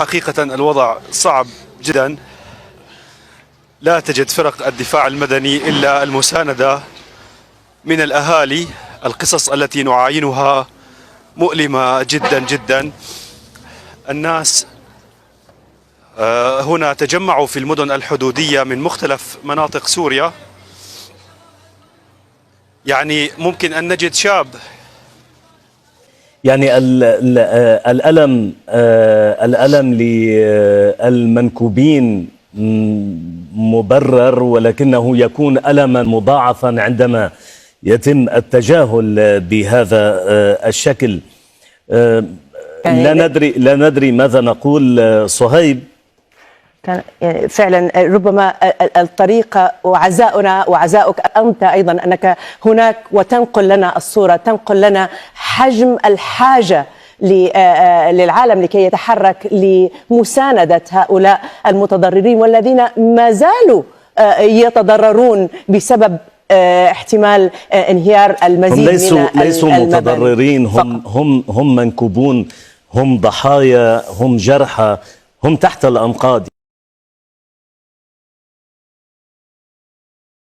حقيقة الوضع صعب جدا. لا تجد فرق الدفاع المدني إلا المساندة من الأهالي. القصص التي نعاينها مؤلمة جدا جدا. الناس هنا تجمعوا في المدن الحدودية من مختلف مناطق سوريا. يعني ممكن أن نجد شاب، يعني الألم للمنكوبين مبرر، ولكنه يكون ألما مضاعفا عندما يتم التجاهل بهذا الشكل. لا ندري ماذا نقول. صهيب، يعني فعلا ربما الطريقة وعزاؤنا وعزاؤك أنت أيضا أنك هناك وتنقل لنا الصورة، تنقل لنا حجم الحاجة للعالم لكي يتحرك لمساندة هؤلاء المتضررين والذين ما زالوا يتضررون بسبب احتمال انهيار المزيد من ليسوا متضررين، هم منكوبون، هم ضحايا، هم جرحى، هم تحت الأنقاض.